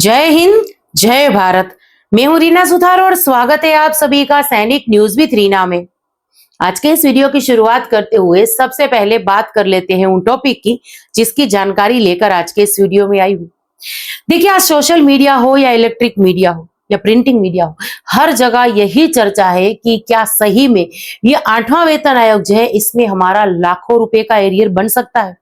जय हिंद, जय भारत। मैं हूं रीना सुथार और स्वागत है आप सभी का सैनिक न्यूज विद रीना में। आज के इस वीडियो की शुरुआत करते हुए सबसे पहले बात कर लेते हैं उन टॉपिक की जिसकी जानकारी लेकर आज के इस वीडियो में आई हूं। देखिए, आज सोशल मीडिया हो या इलेक्ट्रिक मीडिया हो या प्रिंटिंग मीडिया हो, हर जगह यही चर्चा है कि क्या सही में ये 8वां वेतन आयोग जो है इसमें हमारा लाखों रुपए का एरियर बन सकता है।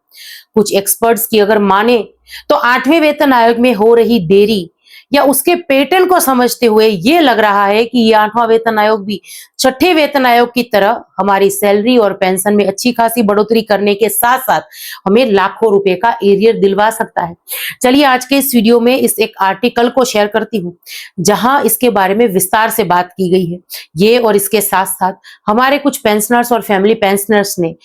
कुछ एक्सपर्ट्स की अगर माने तो 8वें वेतन आयोग में हो रही देरी या उसके पैटर्न को समझते हुए ये लग रहा है कि ये 8वां वेतन आयोग भी 6ठे वेतन आयोग की तरह हमारी सैलरी और पेंशन में अच्छी खासी बढ़ोतरी करने के साथ साथ हमें लाखों रुपए का एरियर दिलवा सकता है। चलिए आज के इस वीडियो में इस एक आर्टिकल को शेयर करती हूँ जहां इसके बारे में विस्तार से बात की गई है। ये और इसके साथ साथ हमारे कुछ पेंशनर्स और फैमिली पेंशनर्स ने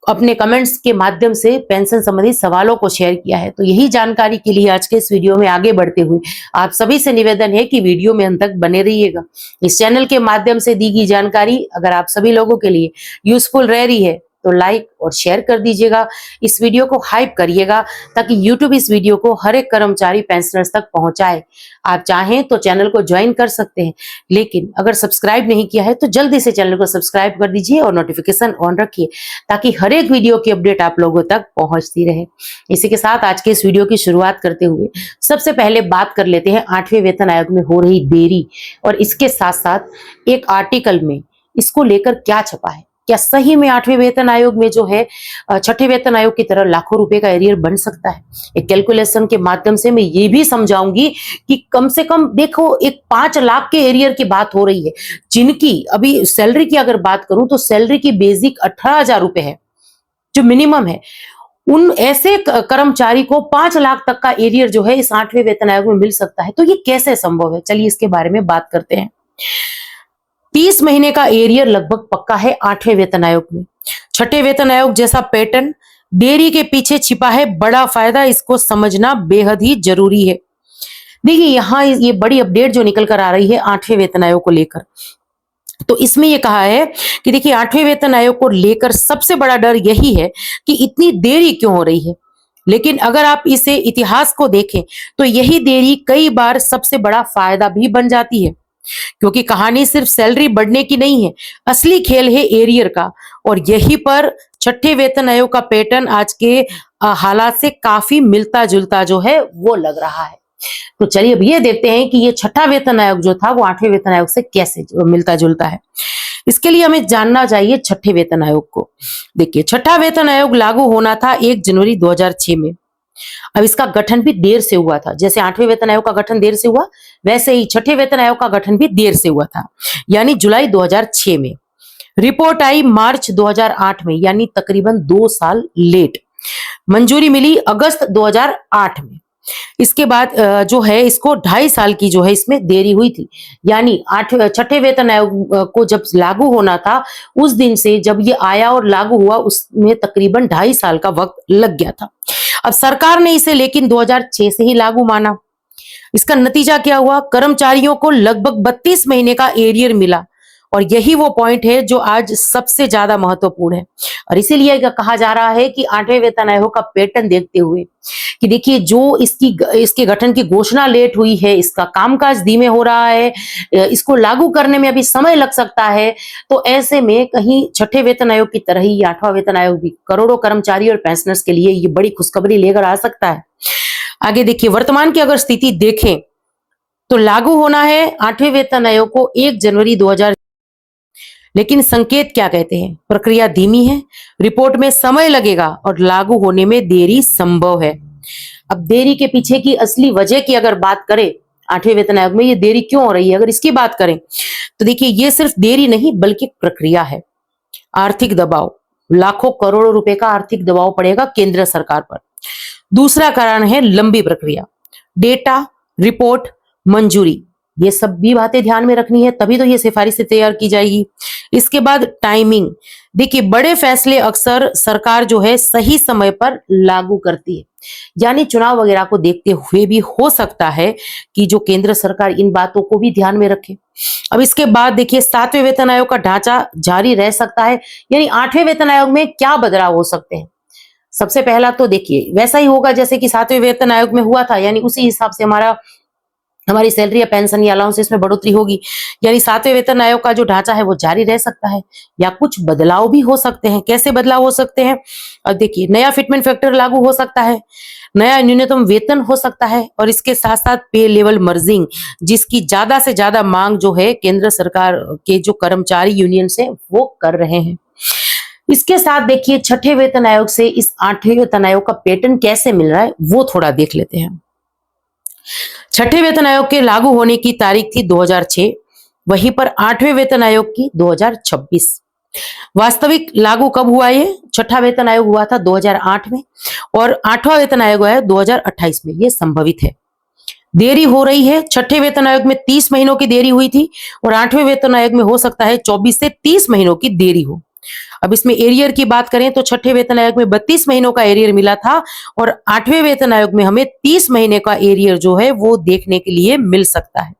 अपने कमेंट्स के माध्यम से पेंशन संबंधी सवालों को शेयर किया है। तो यही जानकारी के लिए आज के इस वीडियो में आगे बढ़ते हुए आप सभी से निवेदन है कि वीडियो में अंत तक बने रहिएगा। इस चैनल के माध्यम से दी गई जानकारी अगर आप सभी लोगों के लिए यूजफुल रह रही है तो लाइक और शेयर कर दीजिएगा, इस वीडियो को हाइप करिएगा ताकि YouTube इस वीडियो को हर एक कर्मचारी पेंशनर्स तक पहुंचाए। आप चाहें तो चैनल को ज्वाइन कर सकते हैं, लेकिन अगर सब्सक्राइब नहीं किया है तो जल्दी से चैनल को सब्सक्राइब कर दीजिए और नोटिफिकेशन ऑन रखिए ताकि हर एक वीडियो की अपडेट आप लोगों तक पहुंचती रहे। इसी के साथ आज के इस वीडियो की शुरुआत करते हुए सबसे पहले बात कर लेते हैं 8वें वेतन आयोग में हो रही देरी और इसके साथ साथ एक आर्टिकल में इसको लेकर क्या छपा है। क्या सही में 8वें वेतन आयोग में जो है 6ठे वेतन आयोग की तरह लाखों रुपए का एरियर बन सकता है। एक कैलकुलेशन के माध्यम से मैं ये भी समझाऊंगी कि कम से कम देखो एक 5 लाख के एरियर की बात हो रही है, जिनकी अभी सैलरी की अगर बात करूं तो सैलरी की बेसिक 18,000 रुपए है जो मिनिमम है। उन ऐसे कर्मचारी को 5 लाख तक का एरियर जो है इस 8वें वेतन आयोग में मिल सकता है। तो ये कैसे संभव है, चलिए इसके बारे में बात करते हैं। 30 महीने का एरियर लगभग पक्का है 8वें वेतन आयोग में। 6ठे वेतन आयोग जैसा पैटर्न देरी के पीछे छिपा है बड़ा फायदा, इसको समझना बेहद ही जरूरी है। देखिए यहाँ ये बड़ी अपडेट जो निकल कर आ रही है 8वें वेतन आयोग को लेकर, तो इसमें ये कहा है कि देखिए 8वें वेतन आयोग को लेकर सबसे बड़ा डर यही है कि इतनी देरी क्यों हो रही है। लेकिन अगर आप इसे इतिहास को देखें तो यही देरी कई बार सबसे बड़ा फायदा भी बन जाती है, क्योंकि कहानी सिर्फ सैलरी बढ़ने की नहीं है, असली खेल है एरियर का। और यही पर 6ठे वेतन आयोग का पैटर्न आज के हालात से काफी मिलता जुलता जो है वो लग रहा है। तो चलिए अब ये देखते हैं कि ये 6ठा वेतन आयोग जो था वो 8वें वेतन आयोग से कैसे मिलता जुलता है। इसके लिए हमें जानना चाहिए 6ठे वेतन आयोग को। देखिए 6ठा वेतन आयोग लागू होना था 1 जनवरी 2006 में। अब इसका गठन भी देर से हुआ था, जैसे 8वें वेतन आयोग का गठन देर से हुआ वैसे ही 6ठे वेतन आयोग का गठन भी देर से हुआ था, यानी जुलाई 2006 में। रिपोर्ट आई मार्च 2008 में, यानी तकरीबन 2 साल लेट। मंजूरी मिली अगस्त 2008 में। इसके बाद जो है इसको 2.5 साल की जो है इसमें देरी हुई थी, यानी 6ठे वेतन आयोग को जब लागू होना था उस दिन से जब ये आया और लागू हुआ उसमें तकरीबन 2.5 साल का वक्त लग गया था। अब सरकार ने इसे लेकिन 2006 से ही लागू माना। इसका नतीजा क्या हुआ, कर्मचारियों को लगभग 32 महीने का एरियर मिला और यही वो पॉइंट है जो आज सबसे ज्यादा महत्वपूर्ण है। और इसीलिए कहा जा रहा है कि 8वें वेतन आयोग का पैटर्न देखते हुए कि देखिए जो इसके गठन की घोषणा लेट हुई है, इसका कामकाज धीमे हो रहा है, इसको लागू करने में अभी समय लग सकता है। तो ऐसे में कहीं 6ठे वेतन आयोग की तरह ही 8वां वेतन आयोग भी करोड़ों कर्मचारी और पेंशनर्स के लिए ये बड़ी खुशखबरी लेकर आ सकता है। आगे देखिए वर्तमान की अगर स्थिति देखें तो लागू होना है 8वें वेतन आयोग को 1 जनवरी 2000, लेकिन संकेत क्या कहते हैं, प्रक्रिया धीमी है, रिपोर्ट में समय लगेगा और लागू होने में देरी संभव है। अब देरी के पीछे की असली वजह की अगर बात करें 8वें वेतन आयोग में ये देरी क्यों हो रही है, अगर इसकी बात करें तो देखिए ये सिर्फ देरी नहीं बल्कि प्रक्रिया है। आर्थिक दबाव, लाखों करोड़ों रुपए का आर्थिक दबाव पड़ेगा केंद्र सरकार पर। दूसरा कारण है लंबी प्रक्रिया, डेटा, रिपोर्ट, मंजूरी, ये सब भी बातें ध्यान में रखनी है तभी तो ये सिफारिशें तैयार की जाएगी। इसके बाद टाइमिंग, देखिए बड़े फैसले अक्सर सरकार जो है सही समय पर लागू करती है, यानी चुनाव वगैरह को देखते हुए भी हो सकता है कि जो केंद्र सरकार इन बातों को भी ध्यान में रखे। अब इसके बाद देखिए 7वें वेतन आयोग का ढांचा जारी रह सकता है, यानी 8वें वेतन आयोग में क्या बदलाव हो सकते हैं। सबसे पहला तो देखिए वैसा ही होगा जैसे कि 7वें वेतन आयोग में हुआ था, यानी उसी हिसाब से हमारा हमारी सैलरी या पेंशन या अलाउंसेस में बढ़ोतरी होगी। यानी 7वें वेतन आयोग का जो ढांचा है वो जारी रह सकता है या कुछ बदलाव भी हो सकते हैं। कैसे बदलाव हो सकते हैं? अब देखिए, नया फिटमेंट फैक्टर लागू हो सकता है, नया न्यूनतम वेतन हो सकता है और इसके साथ साथ पे लेवल मर्जिंग, जिसकी ज्यादा से ज्यादा मांग जो है केंद्र सरकार के जो कर्मचारी यूनियन से वो कर रहे हैं। इसके साथ देखिए, छठे वेतन आयोग से इस 8वें वेतन आयोग का पैटर्न कैसे मिल रहा है वो थोड़ा देख लेते हैं। छठे वेतन आयोग के लागू होने की तारीख थी 2006, वहीं पर 8वें वेतन आयोग की 2026। वास्तविक लागू कब हुआ? ये छठा वेतन आयोग हुआ था 2008 में और 8वां वेतन आयोग हुआ है 2028 में। ये संभवित है। देरी हो रही है। छठे वेतन आयोग में 30 महीनों की देरी हुई थी और 8वें वेतन आयोग में हो सकता है 24 से 30 महीनों की देरी हो। अब इसमें एरियर की बात करें तो छठे वेतन आयोग में 32 महीनों का एरियर मिला था और 8वें वेतन आयोग में हमें 30 महीने का एरियर जो है वो देखने के लिए मिल सकता है।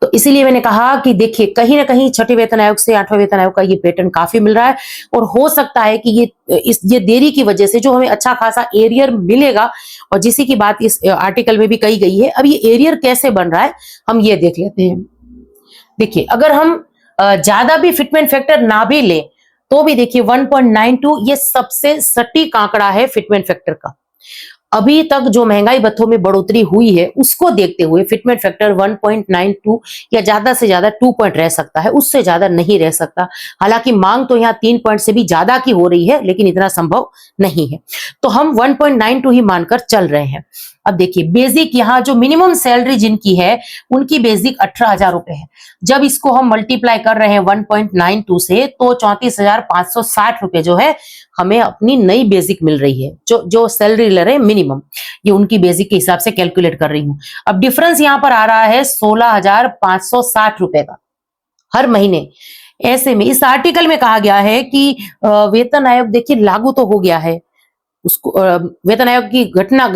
तो इसीलिए मैंने कहा कि देखिए, कहीं ना कहीं छठे वेतन आयोग से 8वें वेतन आयोग का ये पैटर्न काफी मिल रहा है और हो सकता है कि ये देरी की वजह से जो हमें अच्छा खासा एरियर मिलेगा, और जिसी की बात इस आर्टिकल में भी कही गई है। अब ये एरियर कैसे बन रहा है हम ये देख लेते हैं। देखिए, अगर हम ज्यादा भी फिटमेंट फैक्टर ना भी लें तो भी देखिए 1.92 ये सबसे सटीक आंकड़ा है फिटमेंट फैक्टर का। अभी तक जो महंगाई भत्तों में बढ़ोतरी हुई है उसको देखते हुए फिटमेंट फैक्टर 1.92 या ज्यादा से ज्यादा 2 पॉइंट रह सकता है, उससे ज्यादा नहीं रह सकता। हालांकि मांग तो यहाँ 3 पॉइंट से भी ज्यादा की हो रही है, लेकिन इतना संभव नहीं है, तो हम 1.92 ही मानकर चल रहे हैं। अब देखिए, बेसिक यहाँ जो मिनिमम सैलरी जिनकी है उनकी बेसिक 18,000 रुपए है। जब इसको हम मल्टीप्लाई कर रहे हैं 1.92 से तो 34,560 रुपए जो है हमें अपनी नई बेसिक मिल रही है। जो सैलरी ले रहे हैं मिनिमम, ये उनकी बेसिक के हिसाब से कैलकुलेट कर रही हूं। अब डिफरेंस यहां पर आ रहा है 16,560 रुपए का हर महीने। ऐसे में इस आर्टिकल में कहा गया है कि वेतन आयोग देखिए लागू तो हो गया है, उसको वेतन आयोग की घटना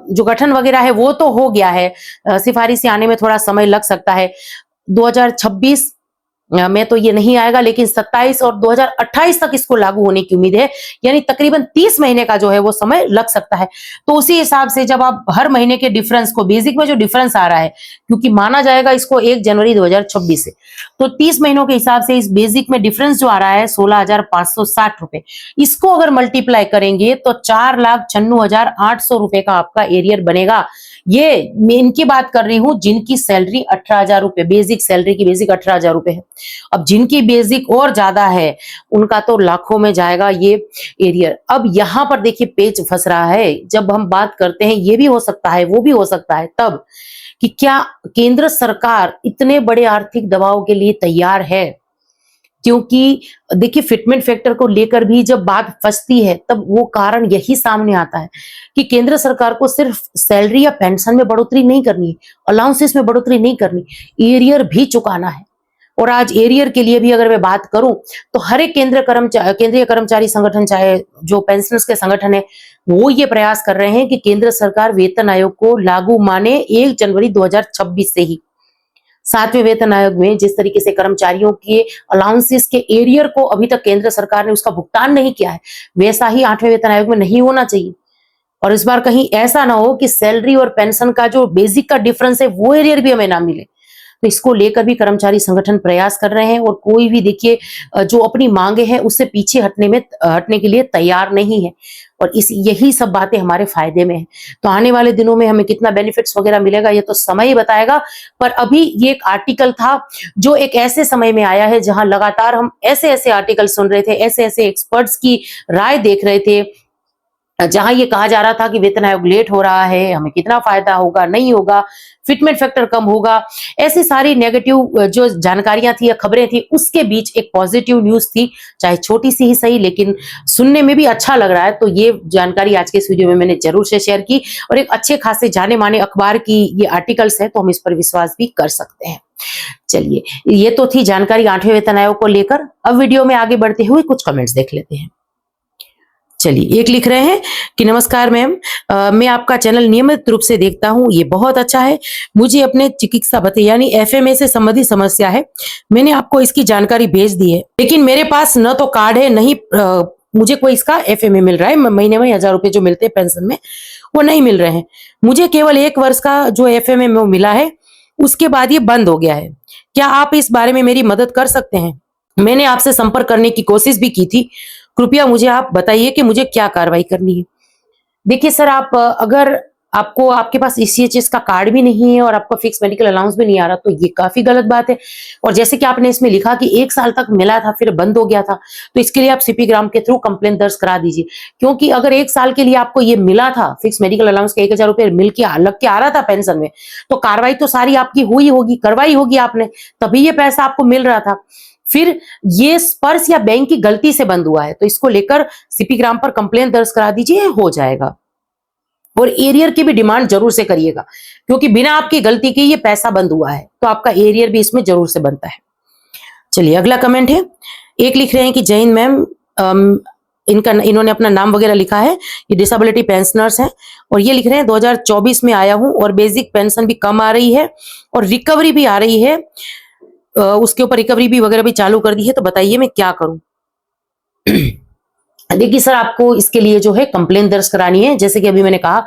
जो गठन वगैरह है वो तो हो गया है, सिफारिशें आने में थोड़ा समय लग सकता है। 2026 में तो ये नहीं आएगा, लेकिन 27 और 2028 तक इसको लागू होने की उम्मीद है, यानी तकरीबन 30 महीने का जो है वो समय लग सकता है। तो उसी हिसाब से जब आप हर महीने के डिफरेंस को, बेसिक में जो डिफरेंस आ रहा है, क्योंकि माना जाएगा इसको 1 जनवरी 2026 से, तो 30 महीनों के हिसाब से इस बेसिक में डिफरेंस जो आ रहा है 16,560 रुपए, इसको अगर मल्टीप्लाई करेंगे तो 4,96,800 रुपए का आपका एरियर बनेगा। ये मैं इनकी बात कर रही हूं जिनकी सैलरी 18,000 रुपए, बेसिक सैलरी की बेसिक 18,000 रुपए है। अब जिनकी बेसिक और ज्यादा है उनका तो लाखों में जाएगा ये एरियर। अब यहां पर देखिए पेच फंस रहा है। जब हम बात करते हैं ये भी हो सकता है वो भी हो सकता है तब कि क्या केंद्र सरकार इतने बड़े आर्थिक दबाव के लिए तैयार है? क्योंकि देखिए, फिटमेंट फैक्टर को लेकर भी जब बात फंसती है तब वो कारण यही सामने आता है कि केंद्र सरकार को सिर्फ सैलरी या पेंशन में बढ़ोतरी नहीं करनी, अलाउंसेस में बढ़ोतरी नहीं करनी, एरियर भी चुकाना है। और आज एरियर के लिए भी अगर मैं बात करूं तो हर एक केंद्रीय कर्मचारी संगठन, चाहे जो पेंशनर्स के संगठन है, वो ये प्रयास कर रहे हैं कि केंद्र सरकार वेतन आयोग को लागू माने 1 जनवरी 2026 से ही। 7वें वेतन आयोग में जिस तरीके से कर्मचारियों के अलाउंसेस के एरियर को अभी तक केंद्र सरकार ने उसका भुगतान नहीं किया है, वैसा ही 8वें वेतन आयोग में नहीं होना चाहिए। और इस बार कहीं ऐसा ना हो कि सैलरी और पेंशन का जो बेसिक का डिफरेंस है वो एरियर भी हमें ना मिले। तो इसको लेकर भी कर्मचारी संगठन प्रयास कर रहे हैं और कोई भी देखिए जो अपनी मांगे हैं उससे पीछे हटने के लिए तैयार नहीं है। और यही सब बातें हमारे फायदे में है। तो आने वाले दिनों में हमें कितना बेनिफिट्स वगैरह मिलेगा ये तो समय ही बताएगा। पर अभी ये एक आर्टिकल था जो एक ऐसे समय में आया है जहां लगातार हम ऐसे ऐसे आर्टिकल सुन रहे थे, ऐसे ऐसे एक्सपर्ट्स की राय देख रहे थे, जहां ये कहा जा रहा था कि वेतन आयोग लेट हो रहा है, हमें कितना फायदा होगा, नहीं होगा, फिटमेंट फैक्टर कम होगा। ऐसी सारी नेगेटिव जो जानकारियां थी या खबरें थी, उसके बीच एक पॉजिटिव न्यूज थी, चाहे छोटी सी ही सही, लेकिन सुनने में भी अच्छा लग रहा है। तो ये जानकारी आज के इस वीडियो में मैंने जरूर से शेयर की और एक अच्छे खासे जाने माने अखबार की ये आर्टिकल्स है तो हम इस पर विश्वास भी कर सकते हैं। चलिए, ये तो थी जानकारी 8वें वेतन आयोग को लेकर। अब वीडियो में आगे बढ़ते हुए कुछ कमेंट्स देख लेते हैं। चलिए, एक लिख रहे हैं कि नमस्कार मैम, मैं आपका चैनल नियमित रूप से देखता हूं, ये बहुत अच्छा है। मुझे अपने चिकित्सा भत्ते यानी एफएमए से संबंधित समस्या है। मैंने आपको इसकी जानकारी भेज दी है, लेकिन मेरे पास न तो कार्ड है, नहीं मुझे कोई इसका एफएमए मिल रहा है। महीने में 1,000 रुपए जो मिलते हैं पेंशन में वो नहीं मिल रहे हैं। मुझे केवल 1 वर्ष का जो एफएमए में मिला है उसके बाद ये बंद हो गया है। क्या आप इस बारे में मेरी मदद कर सकते हैं? मैंने आपसे संपर्क करने की कोशिश भी की थी। कृपया मुझे आप बताइए कि मुझे क्या कार्रवाई करनी है। देखिए सर, आप अगर आपको आपके पास ईसीएचएस का कार्ड भी नहीं है और आपका फिक्स मेडिकल अलाउंस भी नहीं आ रहा, तो ये काफी गलत बात है। और जैसे कि आपने इसमें लिखा कि 1 साल तक मिला था फिर बंद हो गया था, तो इसके लिए आप सीपी ग्राम के थ्रू कंप्लेन दर्ज करा दीजिए। क्योंकि अगर 1 साल के लिए आपको ये मिला था, फिक्स मेडिकल अलाउंस के 1000 रुपए मिल के लग के आ रहा था पेंशन में, तो कार्रवाई तो सारी आपकी हुई होगी, करवाई होगी आपने, तभी ये पैसा आपको मिल रहा था। फिर ये स्पर्श या बैंक की गलती से बंद हुआ है, तो इसको लेकर सीपी ग्राम पर कंप्लेन दर्ज करा दीजिए, हो जाएगा। और एरियर की भी डिमांड जरूर से करिएगा, क्योंकि बिना आपकी गलती के ये पैसा बंद हुआ है, तो आपका एरियर भी इसमें जरूर से बनता है। चलिए अगला कमेंट है। एक लिख रहे हैं कि जय हिंद मैम, इन्होंने अपना नाम वगैरह लिखा है, ये डिसेबिलिटी पेंशनर्स हैं, और ये लिख रहे हैं 2024 में आया हूं और बेसिक पेंशन भी कम आ रही है और रिकवरी भी आ रही है, उसके ऊपर रिकवरी भी वगैरह भी चालू कर दी है, तो बताइए मैं क्या करूं। देखिए सर, आपको इसके लिए जो है कंप्लेन दर्ज करानी है। जैसे कि अभी मैंने कहा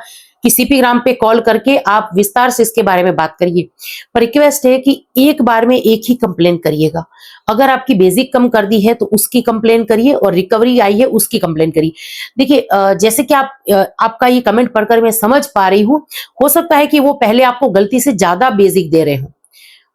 कि सीपी ग्राम पे कॉल करके आप विस्तार से इसके बारे में बात करिए। पर रिक्वेस्ट है कि एक बार में एक ही कंप्लेन करिएगा। अगर आपकी बेसिक कम कर दी है तो उसकी कंप्लेन करिए, और रिकवरी आई है उसकी कंप्लेन करिए। देखिए जैसे कि आपका ये कमेंट पढ़कर मैं समझ पा रही हूँ, हो सकता है कि वो पहले आपको गलती से ज्यादा बेसिक दे रहे हो,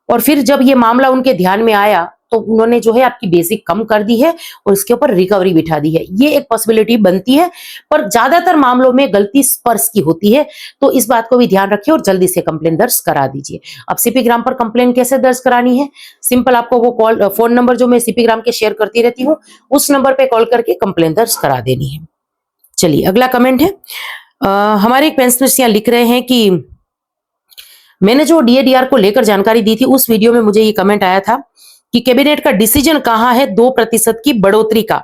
और फिर जब ये मामला उनके ध्यान में आया तो उन्होंने जो है आपकी बेसिक कम कर दी है और इसके ऊपर रिकवरी बिठा दी है। ये एक पॉसिबिलिटी बनती है, पर ज्यादातर मामलों में गलती स्पर्श की होती है, तो इस बात को भी ध्यान रखिए और जल्दी से कंप्लेन दर्ज करा दीजिए। अब सीपी ग्राम पर कंप्लेन कैसे दर्ज करानी है? सिंपल, आपको वो फोन नंबर जो मैं सीपी ग्राम के शेयर करती रहती हूँ, उस नंबर पे कॉल करके कंप्लेन दर्ज करा देनी है। चलिए अगला कमेंट है। हमारे एक पेंशनर्स यहाँ लिख रहे हैं कि मैंने जो डीएडीआर को लेकर जानकारी दी थी, उस वीडियो में मुझे ये कमेंट आया था कि कैबिनेट का डिसीजन कहाँ है 2% की बढ़ोतरी का,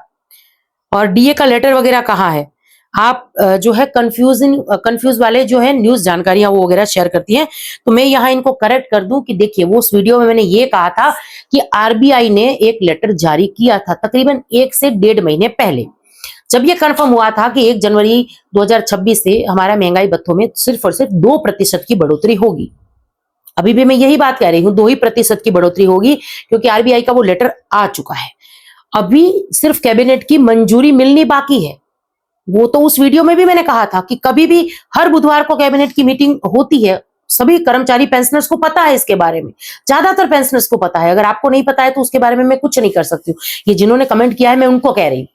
और डीए का लेटर वगैरह कहाँ है। आप जो है कंफ्यूज वाले जो है न्यूज जानकारियां वो वगैरह शेयर करती हैं, तो मैं यहाँ इनको करेक्ट कर दूं कि देखिए, वो उस वीडियो में मैंने ये कहा था कि आरबीआई ने एक लेटर जारी किया था तकरीबन 1 से 1.5 महीने पहले, जब ये कंफर्म हुआ था कि 1 जनवरी 2026 से हमारा महंगाई भत्तों में सिर्फ और सिर्फ 2% की बढ़ोतरी होगी। अभी भी मैं यही बात कह रही हूं, 2% की बढ़ोतरी होगी, क्योंकि आरबीआई का वो लेटर आ चुका है। अभी सिर्फ कैबिनेट की मंजूरी मिलनी बाकी है। वो तो उस वीडियो में भी मैंने कहा था कि कभी भी हर बुधवार को कैबिनेट की मीटिंग होती है। सभी कर्मचारी पेंशनर्स को पता है इसके बारे में, ज्यादातर पेंशनर्स को पता है। अगर आपको नहीं पता है तो उसके बारे में मैं कुछ नहीं कर सकती हूँ। ये जिन्होंने कमेंट किया है, मैं उनको कह रही हूँ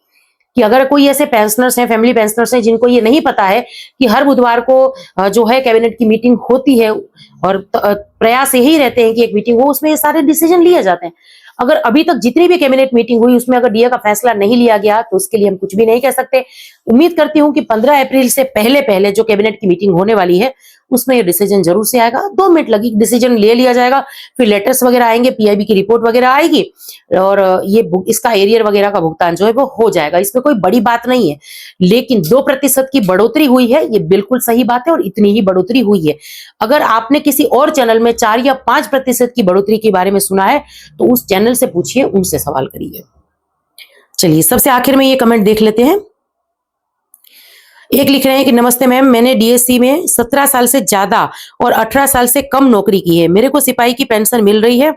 कि अगर कोई ऐसे पेंशनर्स हैं, फैमिली पेंशनर्स हैं, जिनको ये नहीं पता है कि हर बुधवार को जो है कैबिनेट की मीटिंग होती है, और प्रयास यही रहते हैं कि एक मीटिंग हो, उसमें ये सारे डिसीजन लिए जाते हैं। अगर अभी तक जितनी भी कैबिनेट मीटिंग हुई उसमें अगर डीए का फैसला नहीं लिया गया, तो उसके लिए हम कुछ भी नहीं कह सकते। उम्मीद करती हूँ कि 15 अप्रैल से पहले पहले जो कैबिनेट की मीटिंग होने वाली है, उसमें ये डिसीजन जरूर से आएगा। 2 मिनट लगी, डिसीजन ले लिया जाएगा, फिर लेटर्स वगैरह आएंगे, पीआईबी की रिपोर्ट वगैरह आएगी, और ये इसका एरियर वगैरह का भुगतान जो है वो हो जाएगा। इसमें कोई बड़ी बात नहीं है, लेकिन 2% की बढ़ोतरी हुई है, ये बिल्कुल सही बात है, और इतनी ही बढ़ोतरी हुई है। अगर आपने किसी और चैनल में 4 या 5% की बढ़ोतरी के बारे में सुना है, तो उस चैनल से पूछिए, उनसे सवाल करिए। चलिए सबसे आखिर में ये कमेंट देख लेते हैं। एक लिख रहे हैं कि नमस्ते मैम, मैंने डीएससी में 17 साल से ज्यादा और 18 साल से कम नौकरी की है। मेरे को सिपाही की पेंशन मिल रही है,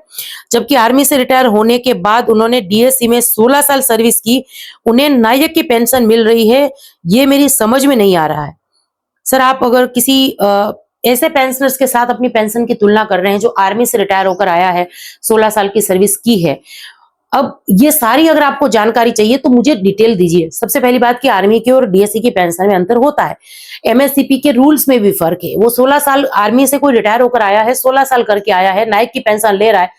जबकि आर्मी से रिटायर होने के बाद उन्होंने डीएससी में 16 साल सर्विस की, उन्हें नायक की पेंशन मिल रही है। ये मेरी समझ में नहीं आ रहा है। सर, आप अगर किसी ऐसे पेंशनर्स के साथ अपनी पेंशन की तुलना कर रहे हैं जो आर्मी से रिटायर होकर आया है, 16 साल की सर्विस की है, अब ये सारी अगर आपको जानकारी चाहिए तो मुझे डिटेल दीजिए। सबसे पहली बात कि आर्मी की और डीएससी की पेंशन में अंतर होता है, एमएससीपी के रूल्स में भी फर्क है। वो 16 साल आर्मी से कोई रिटायर होकर आया है, 16 साल करके आया है, नायक की पेंशन ले रहा है,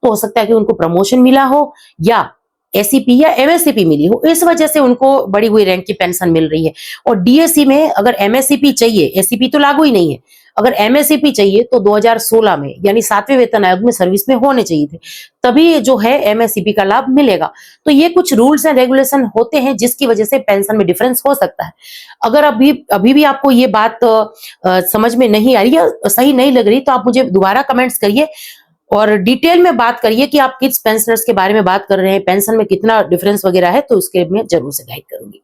तो हो सकता है कि उनको प्रमोशन मिला हो या एसीपी या एमएससीपी मिली हो, इस वजह से उनको बढ़ी हुई रैंक की पेंशन मिल रही है। और डीएससी में अगर एमएससीपी चाहिए, एसीपी तो लागू ही नहीं है, अगर एमएससीपी चाहिए तो 2016 में यानी 7वें वेतन आयोग में सर्विस में होने चाहिए थे, तभी जो है एमएससीपी का लाभ मिलेगा। तो ये कुछ रूल्स एंड रेगुलेशन होते हैं जिसकी वजह से पेंशन में डिफरेंस हो सकता है। अगर अभी भी आपको ये बात समझ में नहीं आ रही है, सही नहीं लग रही, तो आप मुझे दोबारा कमेंट्स करिए, और डिटेल में बात करिए कि आप किस पेंशनर्स के बारे में बात कर रहे हैं, पेंशन में कितना डिफरेंस वगैरह है, तो उसके मैं जरूर से गाइड करूंगी।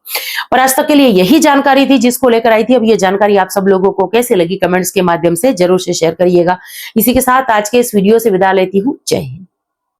और आज तक के लिए यही जानकारी थी जिसको लेकर आई थी। अब ये जानकारी आप सब लोगों को कैसे लगी कमेंट्स के माध्यम से जरूर से शेयर करिएगा। इसी के साथ आज के इस वीडियो से विदा लेती हूँ। जय हिंद।